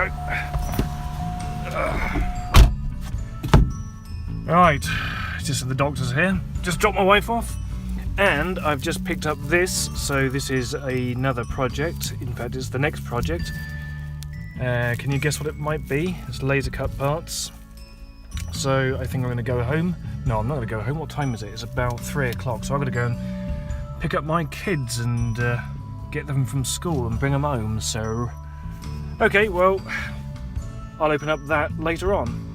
go. Right, just the doctor's here. Just dropped my wife off, and I've just picked up this. So this is another project. In fact, it's the next project. Can you guess what it might be? It's laser cut parts. So I think I'm going to go home. No, I'm not going to go home. What time is it? It's about 3 o'clock. So I'm going to go and pick up my kids and get them from school and bring them home. So, okay, well, I'll open up that later on.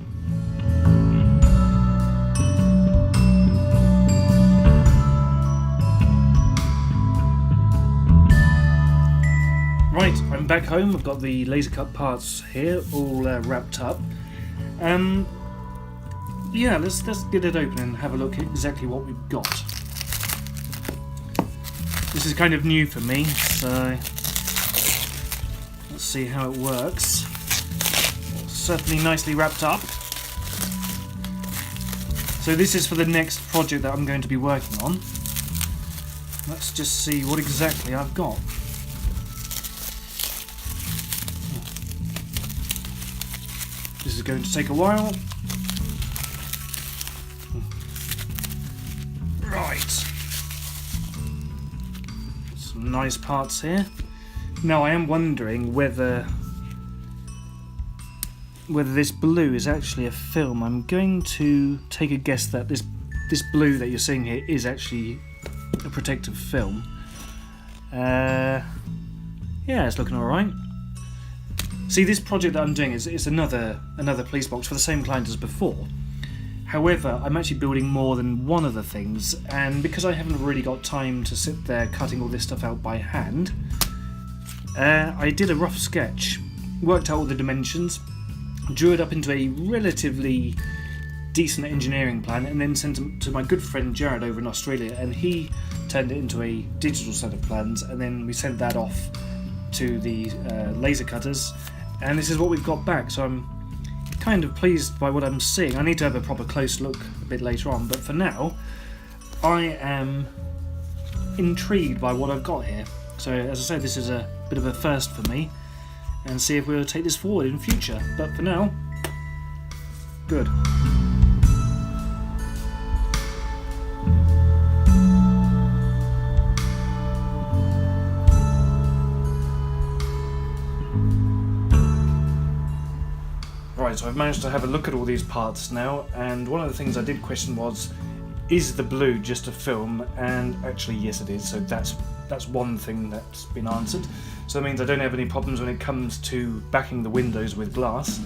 Right, I'm back home. I've got the laser cut parts here, all wrapped up. Yeah, let's get it open and have a look at exactly what we've got. This is kind of new for me, so let's see how it works. Certainly nicely wrapped up. So this is for the next project that I'm going to be working on. Let's just see what exactly I've got. This is going to take a while. Right. Some nice parts here. Now I am wondering whether this blue is actually a film. I'm going to take a guess that this blue that you're seeing here is actually a protective film. Yeah, it's looking alright. See, this project that I'm doing is another police box for the same client as before. However, I'm actually building more than one of the things, and because I haven't really got time to sit there cutting all this stuff out by hand, I did a rough sketch, worked out all the dimensions, drew it up into a relatively decent engineering plan, and then sent it to my good friend Jared over in Australia, and he turned it into a digital set of plans, and then we sent that off to the laser cutters, and this is what we've got back. So I'm kind of pleased by what I'm seeing. I need to have a proper close look a bit later on, but for now I am intrigued by what I've got here. So as I said, this is a bit of a first for me, and see if we'll take this forward in future. But for now, good. Right, so I've managed to have a look at all these parts now, and one of the things I did question was, is the blue just a film? And actually yes it is, so that's one thing that's been answered. So that means I don't have any problems when it comes to backing the windows with glass.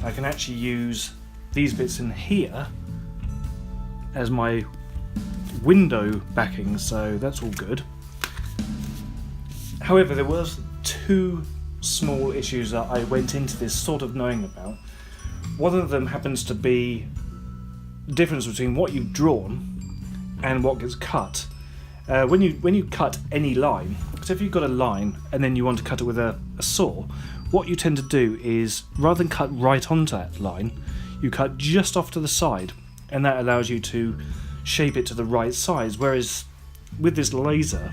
I can actually use these bits in here as my window backing, so that's all good. However, there was two small issues that I went into this sort of knowing about. One of them happens to be the difference between what you've drawn and what gets cut. When you cut any line, so if you've got a line and then you want to cut it with a saw, what you tend to do is, rather than cut right onto that line, you cut just off to the side, and that allows you to shape it to the right size, whereas with this laser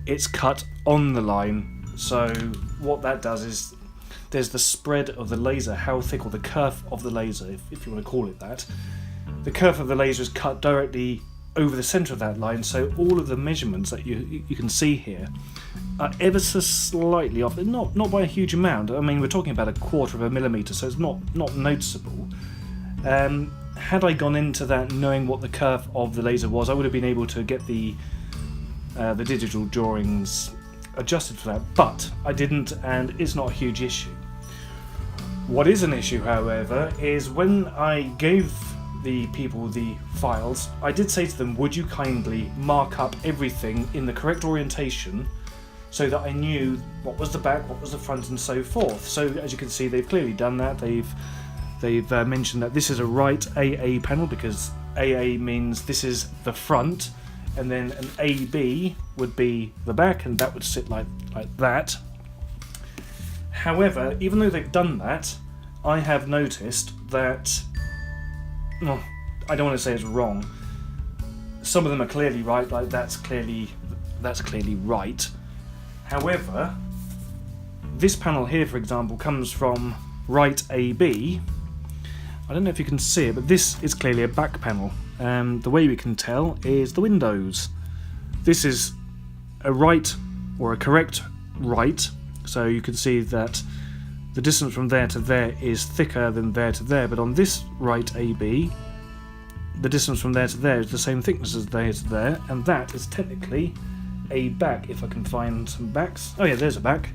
it's cut on the line. So what that does is, there's the spread of the laser, how thick, or the kerf of the laser, if you want to call it that. The kerf of the laser is cut directly over the centre of that line, so all of the measurements that you can see here are ever so slightly off, not by a huge amount. I mean, we're talking about 1/4 of a millimetre, so it's not noticeable. Had I gone into that knowing what the kerf of the laser was, I would have been able to get the digital drawings adjusted for that, but I didn't, and it's not a huge issue. What is an issue, however, is when I gave the people the files, I did say to them, would you kindly mark up everything in the correct orientation so that I knew what was the back, what was the front, and so forth. So as you can see, they've clearly done that. They've mentioned that this is a right AA panel, because AA means this is the front, and then an AB would be the back, and that would sit like that. However, even though they've done that, I have noticed that, well, I don't want to say it's wrong. Some of them are clearly right, like that's clearly right. However, this panel here, for example, comes from right AB. I don't know if you can see it, but this is clearly a back panel. The way we can tell is the windows. This is a right, or a correct right, so you can see that the distance from there to there is thicker than there to there, but on this right AB, the distance from there to there is the same thickness as there to there, and that is technically a back, if I can find some backs. Oh yeah, there's a back.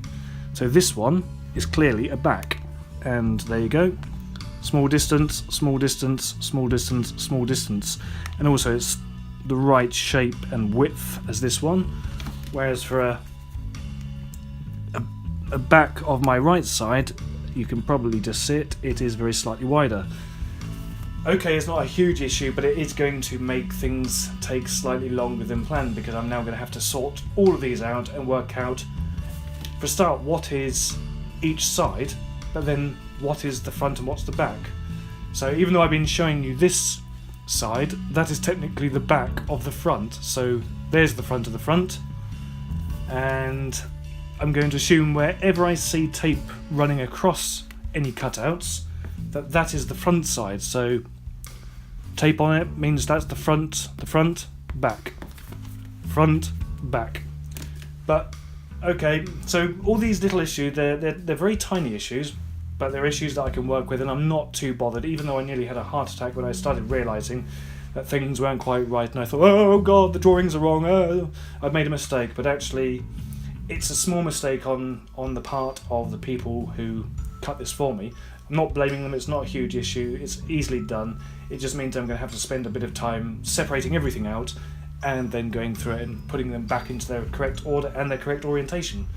So this one is clearly a back, and there you go. Small distance, small distance, small distance, small distance, and also it's the right shape and width as this one, whereas for a back of my right side, you can probably just see it is very slightly wider. Okay, it's not a huge issue, but it is going to make things take slightly longer than planned, because I'm now going to have to sort all of these out and work out, for a start, what is each side, but then what is the front and what's the back. So even though I've been showing you this side, that is technically the back of the front. So there's the front of the front, and I'm going to assume wherever I see tape running across any cutouts, that is the front side. So tape on it means that's the front, back, front, back. But okay, so all these little issues, they're very tiny issues, but they're issues that I can work with, and I'm not too bothered, even though I nearly had a heart attack when I started realising that things weren't quite right, and I thought, oh god, the drawings are wrong, oh, I've made a mistake. But actually, it's a small mistake on the part of the people who cut this for me. I'm not blaming them, it's not a huge issue, it's easily done. It just means I'm going to have to spend a bit of time separating everything out and then going through it and putting them back into their correct order and their correct orientation.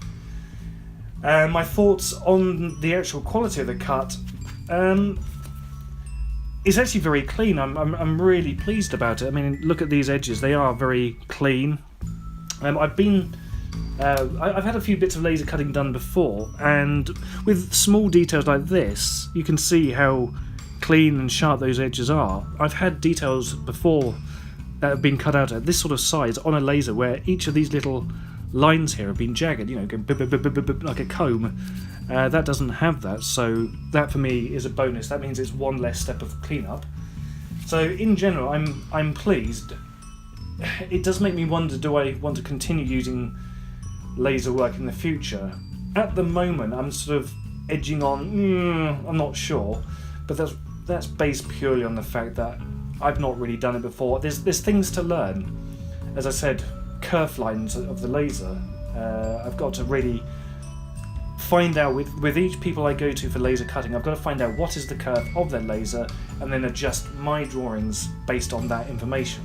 My thoughts on the actual quality of the cut is actually very clean. I'm really pleased about it. I mean, look at these edges, they are very clean. I've had a few bits of laser cutting done before, and with small details like this, you can see how clean and sharp those edges are. I've had details before that have been cut out at this sort of size on a laser where each of these little lines here have been jagged, you know, going like a comb. That doesn't have that, so that for me is a bonus. That means it's one less step of cleanup. So in general, I'm pleased. It does make me wonder, do I want to continue using laser work in the future? At the moment, I'm sort of edging on, I'm not sure, but that's based purely on the fact that I've not really done it before. There's things to learn. As I said, kerf lines of the laser. I've got to really find out with each people I go to for laser cutting, I've got to find out what is the kerf of their laser and then adjust my drawings based on that information.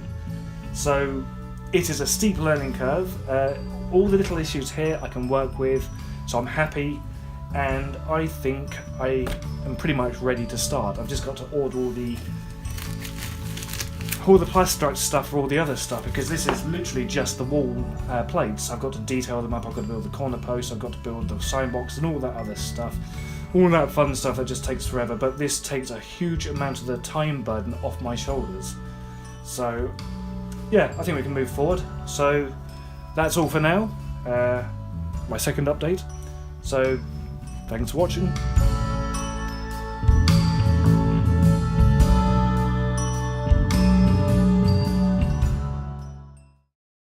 So it is a steep learning curve. All the little issues here I can work with, so I'm happy, and I think I am pretty much ready to start. I've just got to order all the plaster stuff for all the other stuff, because this is literally just the wall plates. I've got to detail them up, I've got to build the corner posts, I've got to build the sign box and all that other stuff. All that fun stuff that just takes forever, but this takes a huge amount of the time burden off my shoulders. So yeah, I think we can move forward. So that's all for now. My second update. So thanks for watching.